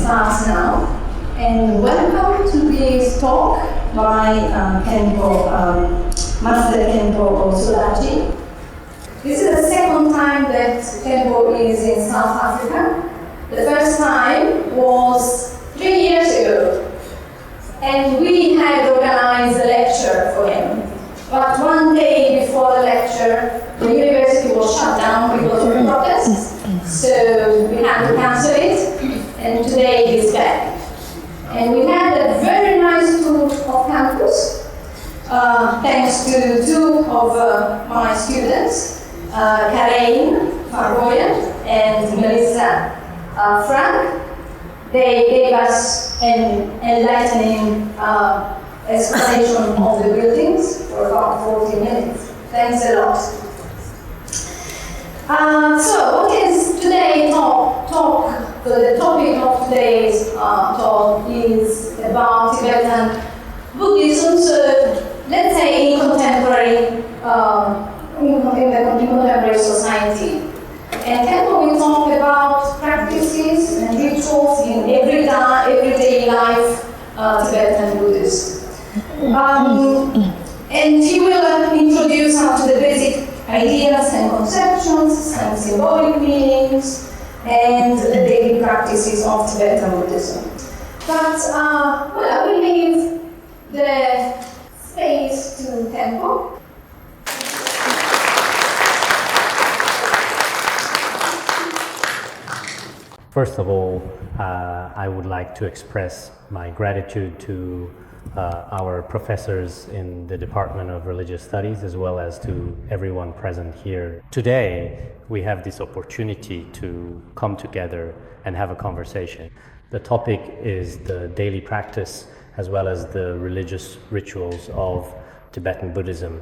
start now. And welcome to this talk by Khenpo, Master Khenpo or Sodargye. This is the second time that Khenpo is in South Africa. The first time was 3 years ago, and we had organized a lecture for him. But one day before the lecture, the university was shut down because of protests, so we had to cancel it, and today he's back. And we had a very nice tour of campus, thanks to two of my students, Karen Farboyan and Melissa Frank. They gave us an enlightening explanation of the buildings for about 40 minutes. Thanks a lot. So, what is today's talk? The topic of today's talk is about Tibetan Buddhism. So, let's say in contemporary, in the contemporary society. And Khenpo will talk about practices and rituals in everyday life Tibetan Buddhism. And he will introduce us to the basic ideas and conceptions and symbolic meanings and the daily practices of Tibetan Buddhism. But I will leave the space to Khenpo. First of all, I would like to express my gratitude to our professors in the Department of Religious Studies, as well as to everyone present here. Today, we have this opportunity to come together and have a conversation. The topic is the daily practice, as well as the religious rituals of Tibetan Buddhism.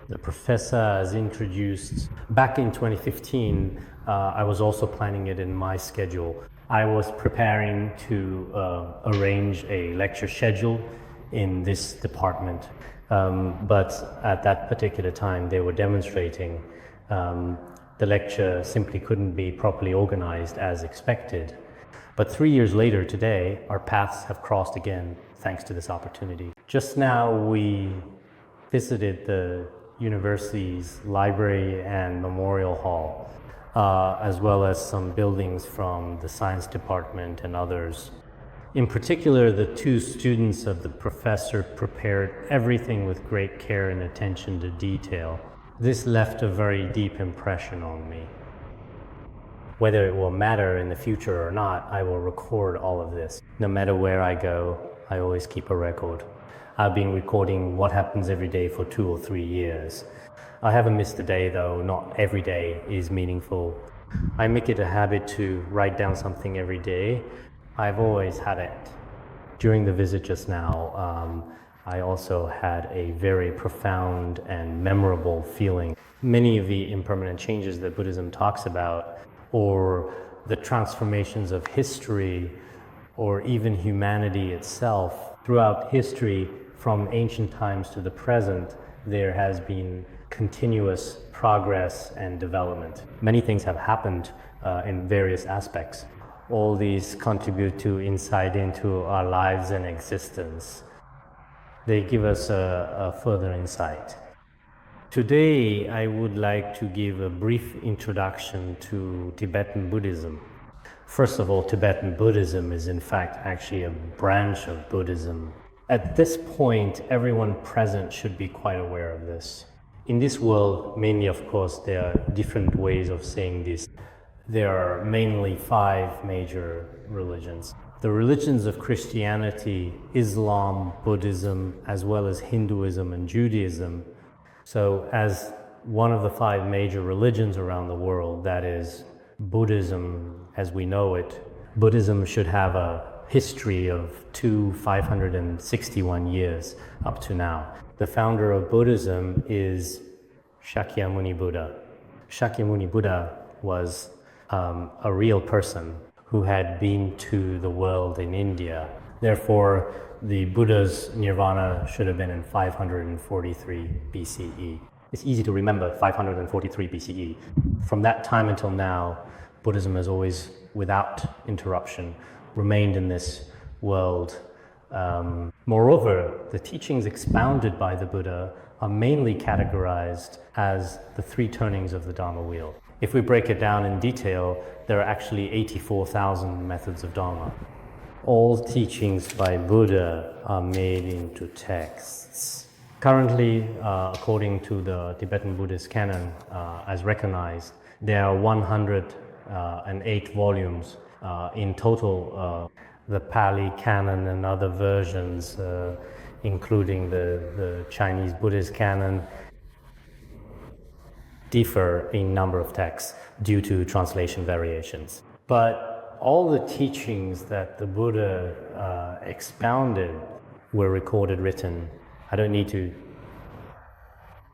The professor has introduced, back in 2015, I was also planning it in my schedule. I was preparing to arrange a lecture schedule in this department, but at that particular time they were demonstrating. The lecture simply couldn't be properly organized as expected. But 3 years later today, our paths have crossed again thanks to this opportunity. Just now we visited the university's library and memorial hall, as well as some buildings from the science department and others. In particular, the two students of the professor prepared everything with great care and attention to detail. This left a very deep impression on me. Whether it will matter in the future or not, I will record all of this. No matter where I go, I always keep a record. I've been recording what happens every day for 2 or 3 years. I haven't missed a day though. Not every day is meaningful. I make it a habit to write down something every day. I've always had it. During the visit just now, I also had a very profound and memorable feeling. Many of the impermanent changes that Buddhism talks about, or the transformations of history, or even humanity itself, throughout history, from ancient times to the present, there has been continuous progress and development. Many things have happened in various aspects. All these contribute to insight into our lives and existence. They give us a further insight. Today, I would like to give a brief introduction to Tibetan Buddhism. First of all, Tibetan Buddhism is in fact actually a branch of Buddhism. At this point, everyone present should be quite aware of this. In this world, mainly of course, there are different ways of saying this. There are mainly 5 major religions. The religions of Christianity, Islam, Buddhism, as well as Hinduism and Judaism. So as one of the 5 major religions around the world, that is Buddhism as we know it, Buddhism should have a history of 561 years up to now. The founder of Buddhism is Shakyamuni Buddha. Shakyamuni Buddha was a real person who had been to the world in India. Therefore, the Buddha's nirvana should have been in 543 BCE. It's easy to remember 543 BCE. From that time until now, Buddhism has always, without interruption, remained in this world. Moreover, the teachings expounded by the Buddha are mainly categorized as the three turnings of the Dharma wheel. If we break it down in detail, there are actually 84,000 methods of Dharma. All teachings by Buddha are made into texts. Currently, according to the Tibetan Buddhist canon, as recognized, there are 108 volumes in total. The Pali canon and other versions, including the Chinese Buddhist canon, differ in number of texts due to translation variations. But all the teachings that the Buddha expounded were recorded, written. I don't need to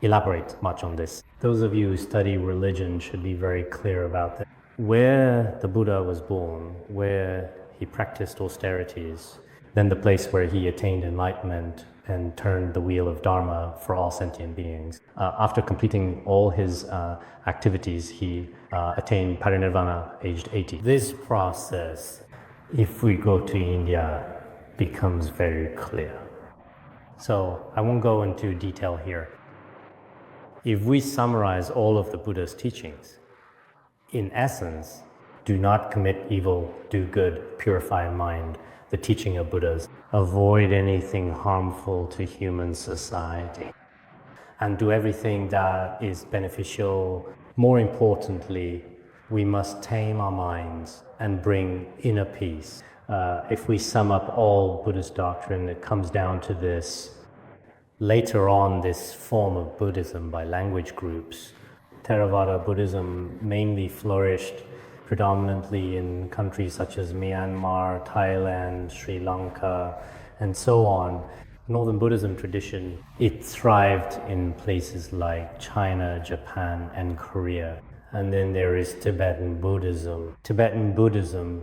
elaborate much on this. Those of you who study religion should be very clear about that. Where the Buddha was born, where he practiced austerities, then the place where he attained enlightenment and turned the wheel of Dharma for all sentient beings. After completing all his activities, he attained parinirvana aged 80. This process, if we go to India, becomes very clear. So I won't go into detail here. If we summarize all of the Buddha's teachings, in essence, do not commit evil, do good, purify mind, the teaching of Buddhas. Avoid anything harmful to human society. And do everything that is beneficial. More importantly, we must tame our minds and bring inner peace. If we sum up all Buddhist doctrine, it comes down to this. Later on, this form of Buddhism by language groups, Theravada Buddhism mainly flourished predominantly in countries such as Myanmar, Thailand, Sri Lanka, and so on. Northern Buddhism tradition, it thrived in places like China, Japan, and Korea. And then there is Tibetan Buddhism. Tibetan Buddhism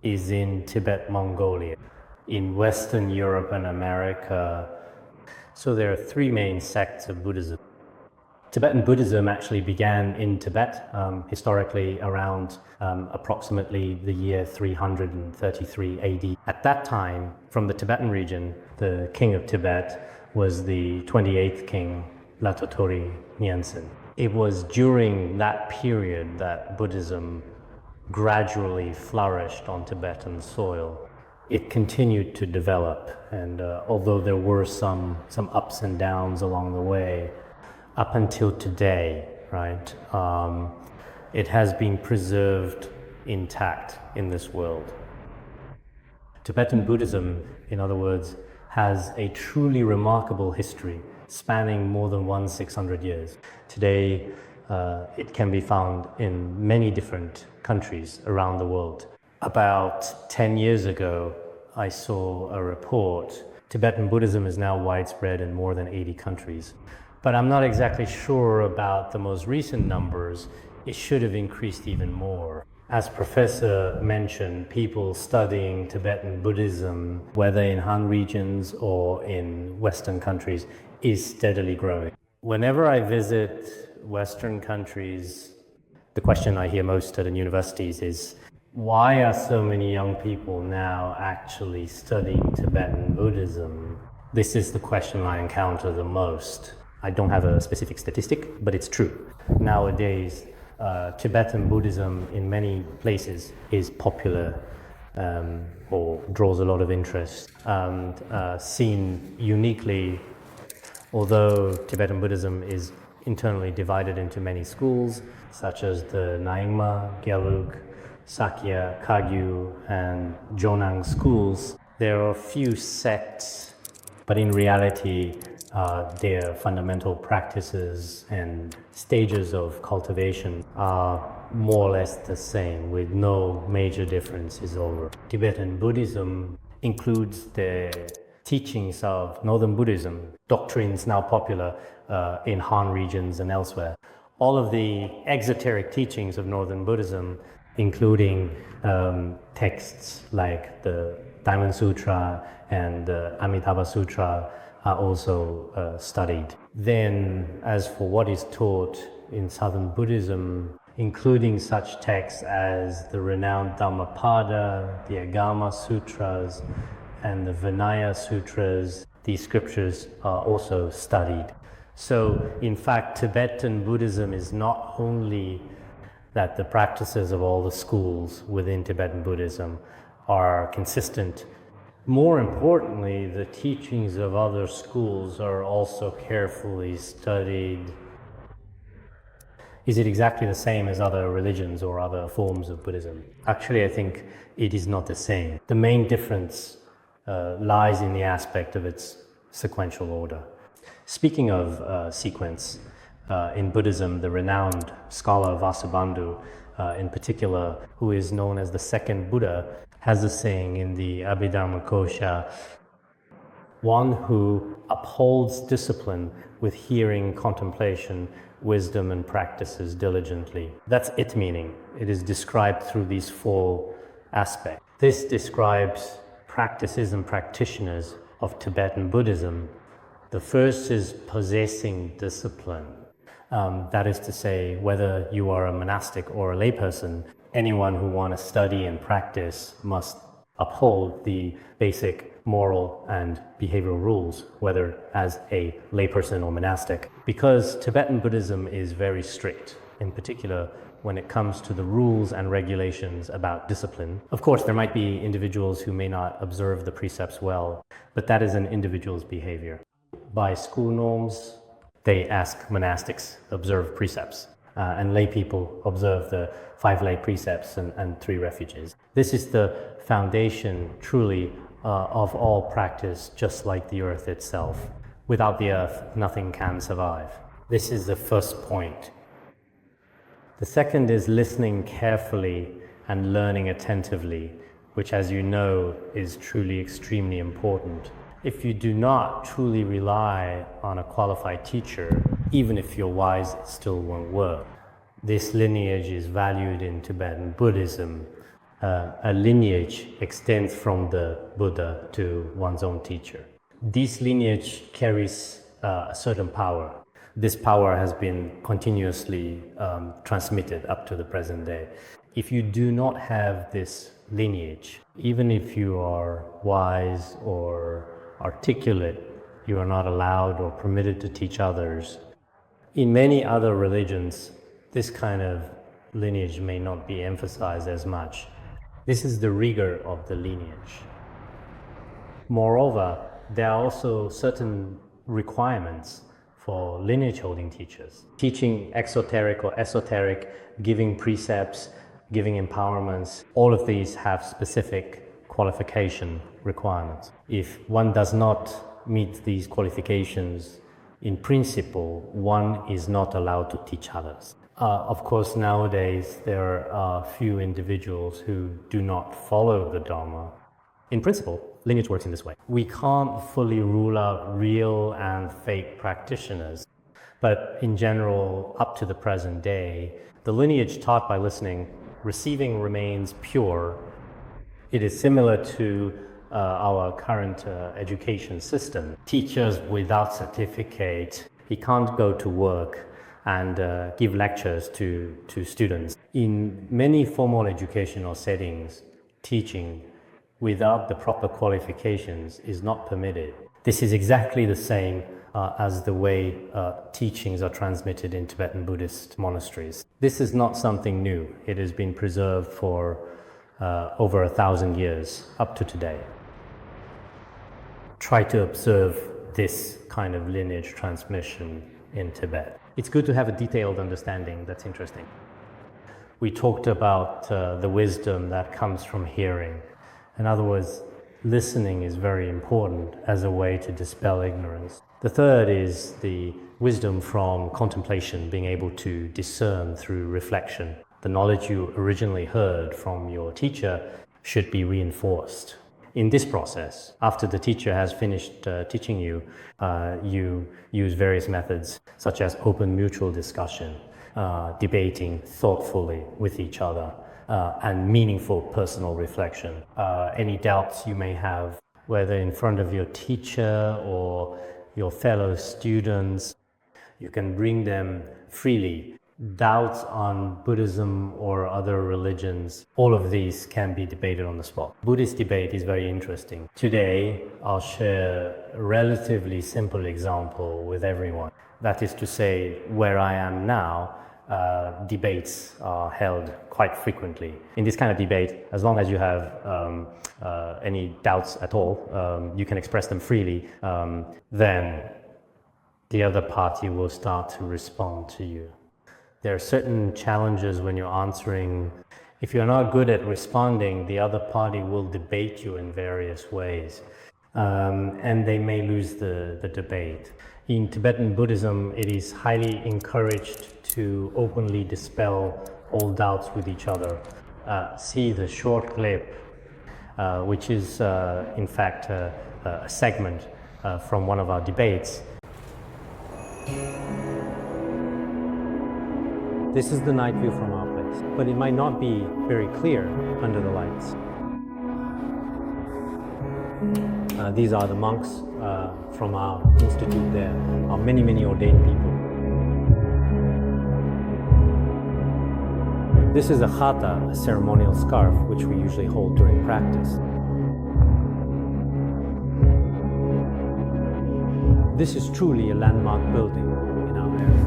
is in Tibet, Mongolia, in Western Europe and America. So there are three main sects of Buddhism. Tibetan Buddhism actually began in Tibet, historically around approximately the year 333 AD. At that time, from the Tibetan region, the king of Tibet was the 28th king, Latotori Nyingsen. It was during that period that Buddhism gradually flourished on Tibetan soil. It continued to develop, and although there were some ups and downs along the way, up until today, right, it has been preserved intact in this world. Tibetan Buddhism, in other words, has a truly remarkable history spanning more than 1,600 years. Today, it can be found in many different countries around the world. About 10 years ago, I saw a report. Tibetan Buddhism is now widespread in more than 80 countries. But I'm not exactly sure about the most recent numbers. It should have increased even more. As Professor mentioned, people studying Tibetan Buddhism, whether in Han regions or in Western countries, is steadily growing. Whenever I visit Western countries, the question I hear most at the universities is, why are so many young people now actually studying Tibetan Buddhism? This is the question I encounter the most. I don't have a specific statistic, but it's true. Nowadays, Tibetan Buddhism in many places is popular or draws a lot of interest and seen uniquely. Although Tibetan Buddhism is internally divided into many schools, such as the Nyingma, Gyalug, Sakya, Kagyu, and Jonang schools, there are few sects, but in reality, their fundamental practices and stages of cultivation are more or less the same, with no major differences over. Tibetan Buddhism includes the teachings of Northern Buddhism, doctrines now popular in Han regions and elsewhere. All of the exoteric teachings of Northern Buddhism, including texts like the Diamond Sutra and the Amitabha Sutra, are also studied. Then, as for what is taught in Southern Buddhism, including such texts as the renowned Dhammapada, the Agama Sutras, and the Vinaya Sutras. These scriptures are also studied. So, in fact, Tibetan Buddhism is not only that the practices of all the schools within Tibetan Buddhism are consistent. More importantly, the teachings of other schools are also carefully studied. Is it exactly the same as other religions or other forms of Buddhism? Actually, I think it is not the same. The main difference lies in the aspect of its sequential order. Speaking of sequence, in Buddhism, the renowned scholar Vasubandhu, in particular, who is known as the second Buddha, has a saying in the Abhidharma Kosha, one who upholds discipline with hearing, contemplation, wisdom, and practices diligently. That's it meaning. It is described through these four aspects. This describes practices and practitioners of Tibetan Buddhism. The first is possessing discipline. That is to say, whether you are a monastic or a layperson, anyone who wants to study and practice must uphold the basic moral and behavioral rules, whether as a layperson or monastic. Because Tibetan Buddhism is very strict, in particular when it comes to the rules and regulations about discipline. Of course, there might be individuals who may not observe the precepts well, but that is an individual's behavior. By school norms, they ask monastics observe precepts, and lay people observe the 5 lay precepts and 3 refuges. This is the foundation, truly, of all practice, just like the earth itself. Without the earth, nothing can survive. This is the first point. The second is listening carefully and learning attentively, which, as you know, is truly extremely important. If you do not truly rely on a qualified teacher, even if you're wise, it still won't work. This lineage is valued in Tibetan Buddhism. A lineage extends from the Buddha to one's own teacher. This lineage carries a certain power. This power has been continuously transmitted up to the present day. If you do not have this lineage, even if you are wise or articulate, you are not allowed or permitted to teach others. In many other religions, this kind of lineage may not be emphasized as much. This is the rigor of the lineage. Moreover, there are also certain requirements for lineage holding teachers. Teaching exoteric or esoteric, giving precepts, giving empowerments, all of these have specific qualification requirements. If one does not meet these qualifications, in principle, one is not allowed to teach others. Of course, nowadays there are few individuals who do not follow the Dharma. In principle, lineage works in this way. We can't fully rule out real and fake practitioners, but in general, up to the present day, the lineage taught by listening, receiving remains pure. It is similar to our current education system. Teachers without certificate, he can't go to work and give lectures to students. In many formal educational settings, teaching without the proper qualifications is not permitted. This is exactly the same as the way teachings are transmitted in Tibetan Buddhist monasteries. This is not something new. It has been preserved for over 1,000 years, up to today. Try to observe this kind of lineage transmission in Tibet. It's good to have a detailed understanding. That's interesting. We talked about the wisdom that comes from hearing. In other words, listening is very important as a way to dispel ignorance. The third is the wisdom from contemplation, being able to discern through reflection. The knowledge you originally heard from your teacher should be reinforced. In this process, after the teacher has finished teaching you, you use various methods such as open mutual discussion, debating thoughtfully with each other, and meaningful personal reflection. Any doubts you may have, whether in front of your teacher or your fellow students, you can bring them freely doubts on Buddhism or other religions, all of these can be debated on the spot. Buddhist debate is very interesting. Today, I'll share a relatively simple example with everyone. That is to say, where I am now, debates are held quite frequently. In this kind of debate, as long as you have any doubts at all, you can express them freely, then the other party will start to respond to you. There are certain challenges when you're answering. If you're not good at responding, the other party will debate you in various ways, and they may lose the debate. In Tibetan Buddhism, it is highly encouraged to openly dispel all doubts with each other. See the short clip, which is in fact a segment from one of our debates. This is the night view from our place, but it might not be very clear under the lights. These are the monks from our institute. There are many, many ordained people. This is a khata, a ceremonial scarf, which we usually hold during practice. This is truly a landmark building in our area.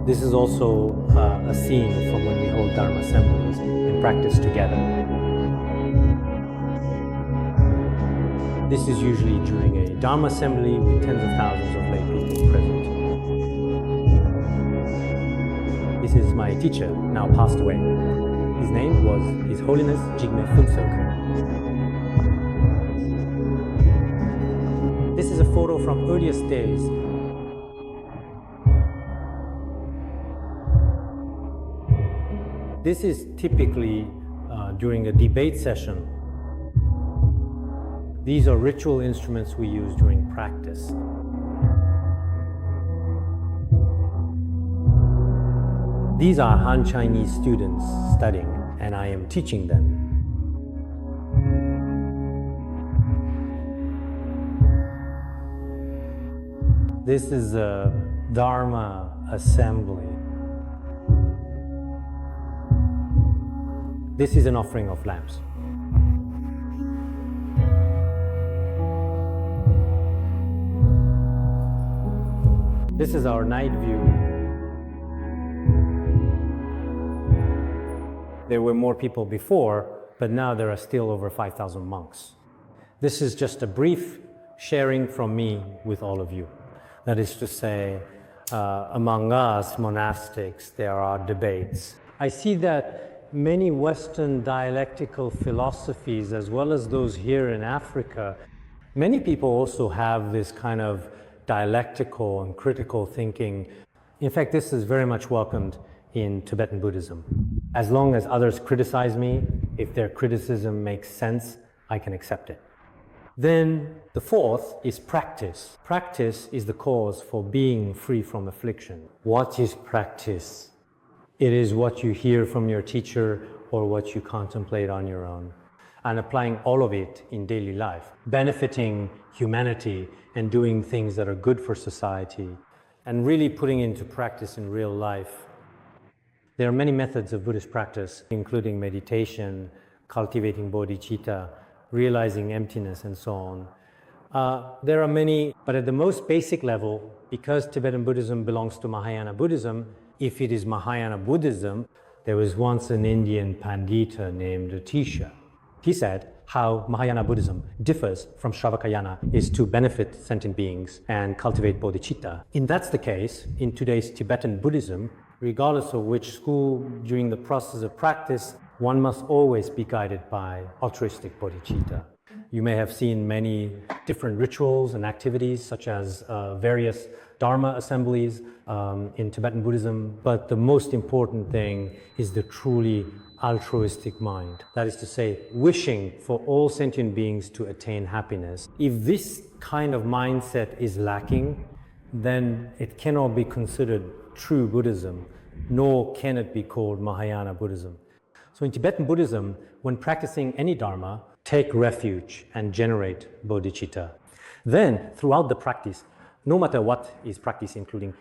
This is also a scene from when we hold Dharma assemblies and practice together. This is usually during a Dharma assembly with tens of thousands of lay people present. This is my teacher, now passed away. His name was His Holiness Jigme Phuntsok. This is a photo from earliest days. This is typically during a debate session. These are ritual instruments we use during practice. These are Han Chinese students studying, and I am teaching them. This is a Dharma assembly. This is an offering of lamps. This is our night view. There were more people before, but now there are still over 5,000 monks. This is just a brief sharing from me with all of you. That is to say, among us monastics, there are debates. I see that many Western dialectical philosophies, as well as those here in Africa, many people also have this kind of dialectical and critical thinking. In fact, this is very much welcomed in Tibetan Buddhism. As long as others criticize me, if their criticism makes sense, I can accept it. Then the fourth is practice. Practice is the cause for being free from affliction. What is practice? It is what you hear from your teacher or what you contemplate on your own, and applying all of it in daily life, benefiting humanity and doing things that are good for society, and really putting into practice in real life. There are many methods of Buddhist practice, including meditation, cultivating Bodhicitta, realizing emptiness, and so on. There are many, but at the most basic level, because Tibetan Buddhism belongs to Mahayana Buddhism, if it is Mahayana Buddhism, there was once an Indian Pandita named Atisha. He said how Mahayana Buddhism differs from Shravakayana is to benefit sentient beings and cultivate Bodhicitta. If that's the case, in today's Tibetan Buddhism, regardless of which school, during the process of practice, one must always be guided by altruistic Bodhicitta. You may have seen many different rituals and activities, such as various Dharma assemblies in Tibetan Buddhism, but the most important thing is the truly altruistic mind. That is to say, wishing for all sentient beings to attain happiness. If this kind of mindset is lacking, then it cannot be considered true Buddhism, nor can it be called Mahayana Buddhism. So in Tibetan Buddhism, when practicing any Dharma, take refuge and generate bodhicitta. Then, throughout the practice, no matter what is practiced, including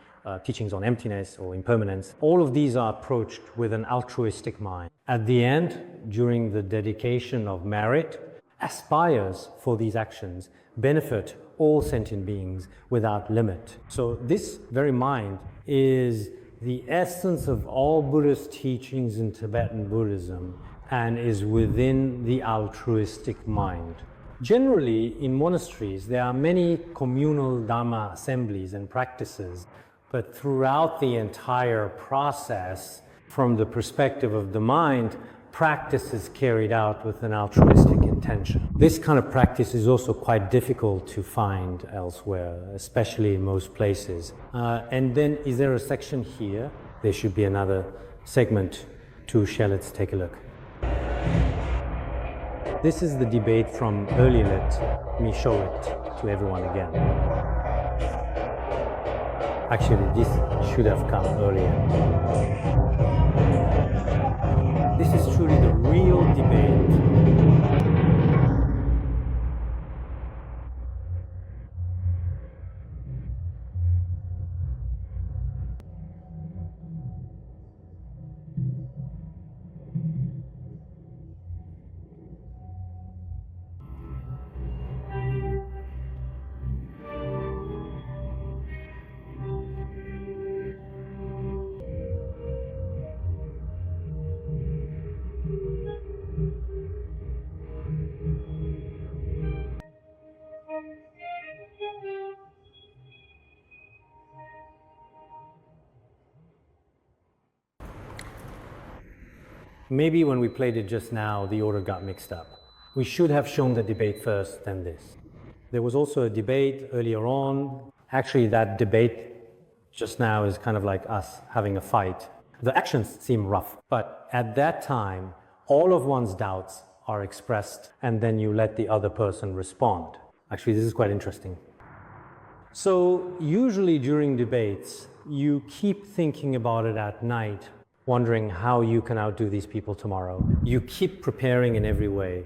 teachings on emptiness or impermanence, all of these are approached with an altruistic mind. At the end, during the dedication of merit, aspires for these actions, benefit all sentient beings without limit. So this very mind is the essence of all Buddhist teachings in Tibetan Buddhism and is within the altruistic mind. Generally, in monasteries, there are many communal Dharma assemblies and practices, but throughout the entire process, from the perspective of the mind, practice is carried out with an altruistic intention. This kind of practice is also quite difficult to find elsewhere, especially in most places. And then, is there a section here? There should be another segment to share. Let's take a look. This is the debate from earlier. Let me show it to everyone again. Actually, this should have come earlier. This is truly the real debate. Maybe when we played it just now, the order got mixed up. We should have shown the debate first, then this. There was also a debate earlier on. Actually, that debate just now is kind of like us having a fight. The actions seem rough, but at that time, all of one's doubts are expressed, and then you let the other person respond. Actually, this is quite interesting. So usually during debates, you keep thinking about it at night, wondering how you can outdo these people tomorrow. You keep preparing in every way.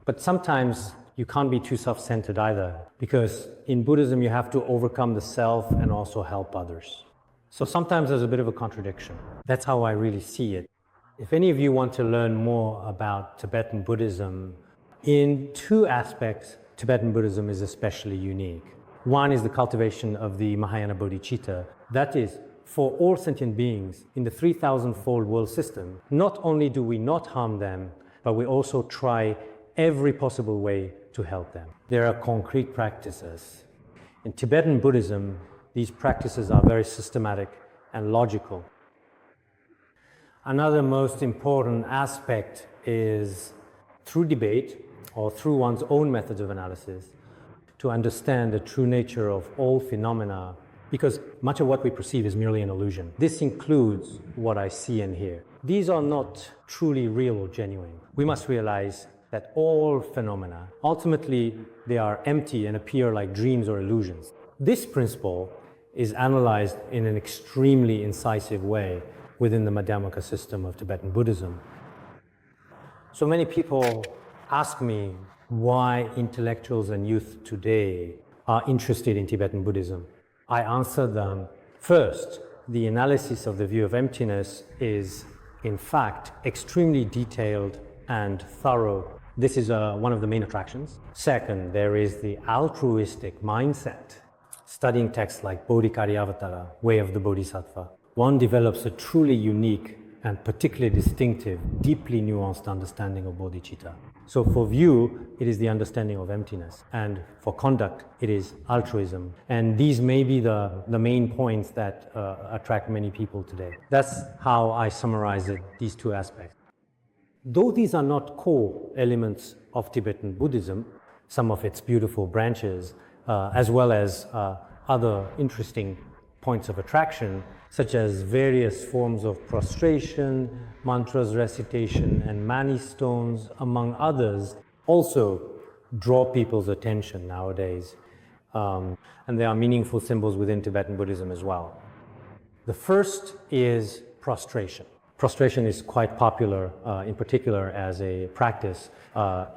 But sometimes you can't be too self-centered either, because in Buddhism you have to overcome the self and also help others. So sometimes there's a bit of a contradiction. That's how I really see it. If any of you want to learn more about Tibetan Buddhism, in two aspects, Tibetan Buddhism is especially unique. One is the cultivation of the Mahayana Bodhicitta. That is, for all sentient beings in the 3,000-fold world system, not only do we not harm them, but we also try every possible way to help them. There are concrete practices. In Tibetan Buddhism, these practices are very systematic and logical. Another most important aspect is through debate or through one's own methods of analysis to understand the true nature of all phenomena, because much of what we perceive is merely an illusion. This includes what I see and hear. These are not truly real or genuine. We must realize that all phenomena, ultimately, they are empty and appear like dreams or illusions. This principle is analyzed in an extremely incisive way within the Madhyamaka system of Tibetan Buddhism. So many people ask me why intellectuals and youth today are interested in Tibetan Buddhism. I answer them, first, the analysis of the view of emptiness is, in fact, extremely detailed and thorough. This is one of the main attractions. Second, there is the altruistic mindset. Studying texts like Bodhikaryāvatara, Way of the Bodhisattva, one develops a truly unique and particularly distinctive, deeply nuanced understanding of bodhicitta. So for view, it is the understanding of emptiness, and for conduct, it is altruism. And these may be the main points that attract many people today. That's how I summarize it, these two aspects. Though these are not core elements of Tibetan Buddhism, some of its beautiful branches, as well as other interesting points of attraction, such as various forms of prostration, mantras recitation, and mani stones, among others, also draw people's attention nowadays. And there are meaningful symbols within Tibetan Buddhism as well. The first is prostration. Prostration is quite popular, in particular as a practice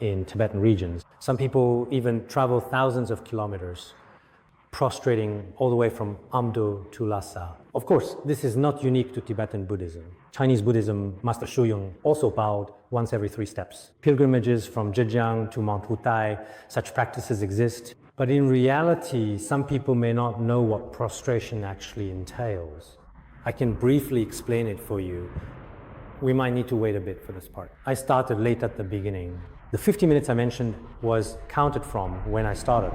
in Tibetan regions. Some people even travel thousands of kilometers, prostrating all the way from Amdo to Lhasa. Of course, this is not unique to Tibetan Buddhism. Chinese Buddhism, Master Shu Yung also bowed once every 3 steps. Pilgrimages from Zhejiang to Mount Wutai, such practices exist. But in reality, some people may not know what prostration actually entails. I can briefly explain it for you. We might need to wait a bit for this part. I started late at the beginning. The 50 minutes I mentioned was counted from when I started.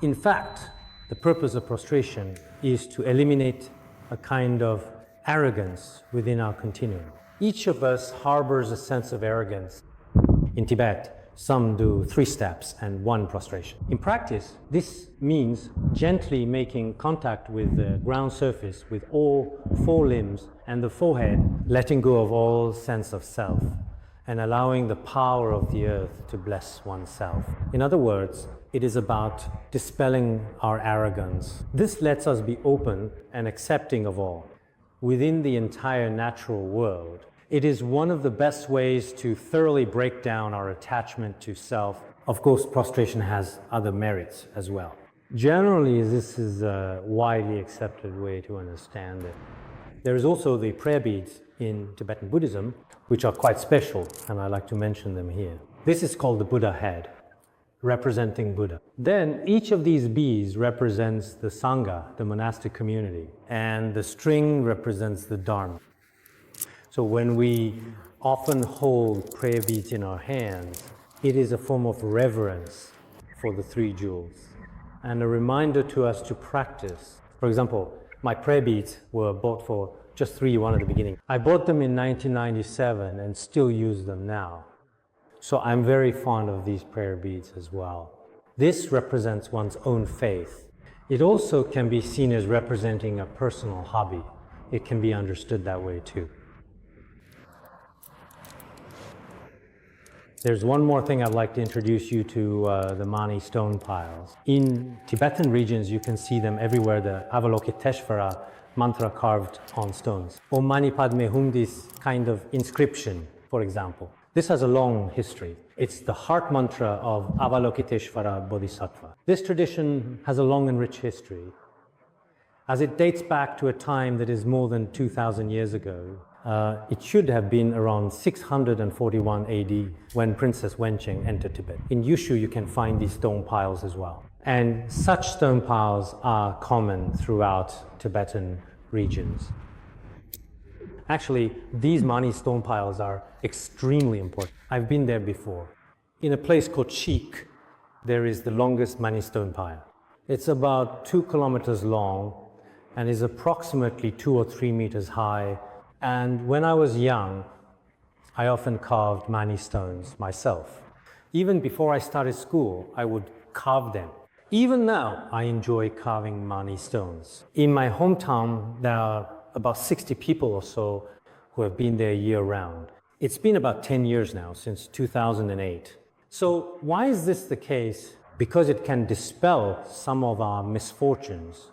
In fact, the purpose of prostration is to eliminate a kind of arrogance within our continuum. Each of us harbors a sense of arrogance. In Tibet, some do 3 steps and 1 prostration. In practice, this means gently making contact with the ground surface with all 4 limbs and the forehead, letting go of all sense of self, and allowing the power of the earth to bless oneself. In other words, it is about dispelling our arrogance. This lets us be open and accepting of all. Within the entire natural world, it is one of the best ways to thoroughly break down our attachment to self. Of course, prostration has other merits as well. Generally, this is a widely accepted way to understand it. There is also the prayer beads in Tibetan Buddhism, which are quite special, and I like to mention them here. This is called the Buddha head, representing Buddha. Then each of these beads represents the Sangha, the monastic community, and the string represents the Dharma. So when we often hold prayer beads in our hands, it is a form of reverence for the 3 jewels and a reminder to us to practice. For example, my prayer beads were bought for just 3 yuan at the beginning. I bought them in 1997 and still use them now. So I'm very fond of these prayer beads as well. This represents one's own faith. It also can be seen as representing a personal hobby. It can be understood that way too. There's one more thing I'd like to introduce you to, the Mani stone piles. In Tibetan regions, you can see them everywhere, the Avalokiteshvara mantra carved on stones. Om Mani Padme Hum, this kind of inscription, for example. This has a long history. It's the heart mantra of Avalokiteshvara Bodhisattva. This tradition has a long and rich history, as it dates back to a time that is more than 2,000 years ago. It should have been around 641 AD when Princess Wencheng entered Tibet. In Yushu, you can find these stone piles as well. And such stone piles are common throughout Tibetan regions. Actually, these Mani stone piles are extremely important. I've been there before. In a place called Chik, there is the longest Mani stone pile. It's about 2 kilometers long and is approximately 2 or 3 meters high. And when I was young, I often carved Mani stones myself. Even before I started school, I would carve them. Even now, I enjoy carving Mani stones. In my hometown, there are about 60 people or so who have been there year-round. It's been about 10 years now, since 2008. So why is this the case? Because it can dispel some of our misfortunes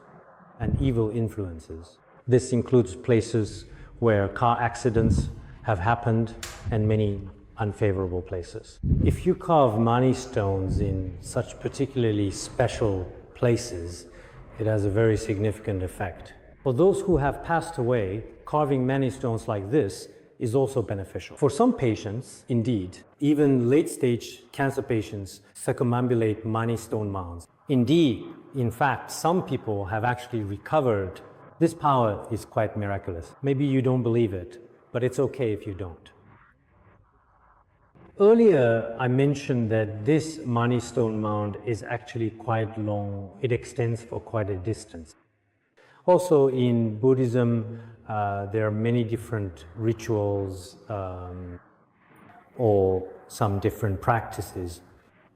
and evil influences. This includes places where car accidents have happened and many unfavorable places. If you carve Mani stones in such particularly special places, it has a very significant effect. For those who have passed away, carving Mani stones like this is also beneficial. For some patients, indeed, even late-stage cancer patients circumambulate Mani stone mounds. Indeed, in fact, some people have actually recovered. This power is quite miraculous. Maybe you don't believe it, but it's okay if you don't. Earlier, I mentioned that this Mani stone mound is actually quite long. It extends for quite a distance. Also, in Buddhism, there are many different rituals or some different practices.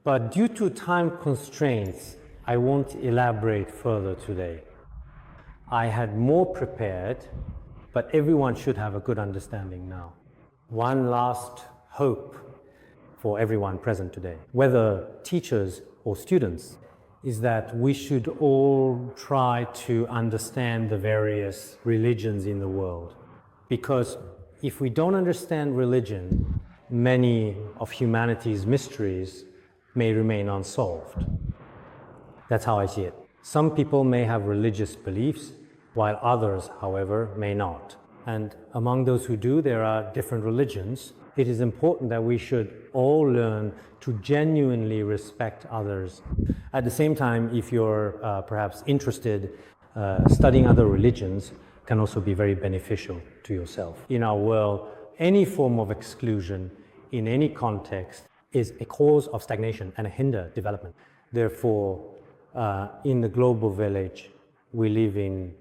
But due to time constraints, I won't elaborate further today. I had more prepared, but everyone should have a good understanding now. One last hope for everyone present today, whether teachers or students, is that we should all try to understand the various religions in the world. Because if we don't understand religion, many of humanity's mysteries may remain unsolved. That's how I see it. Some people may have religious beliefs, while others, however, may not. And among those who do, there are different religions. It is important that we should all learn to genuinely respect others. At the same time, if you're perhaps interested, studying other religions can also be very beneficial to yourself. In our world, any form of exclusion in any context is a cause of stagnation and a hinder development. Therefore, in the global village we live in,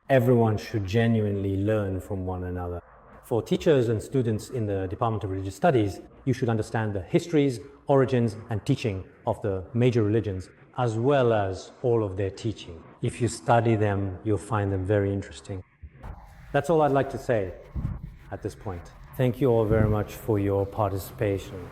everyone should genuinely learn from one another. For teachers and students in the Department of Religious Studies, you should understand the histories, origins, and teaching of the major religions, as well as all of their teaching. If you study them, you'll find them very interesting. That's all I'd like to say at this point. Thank you all very much for your participation.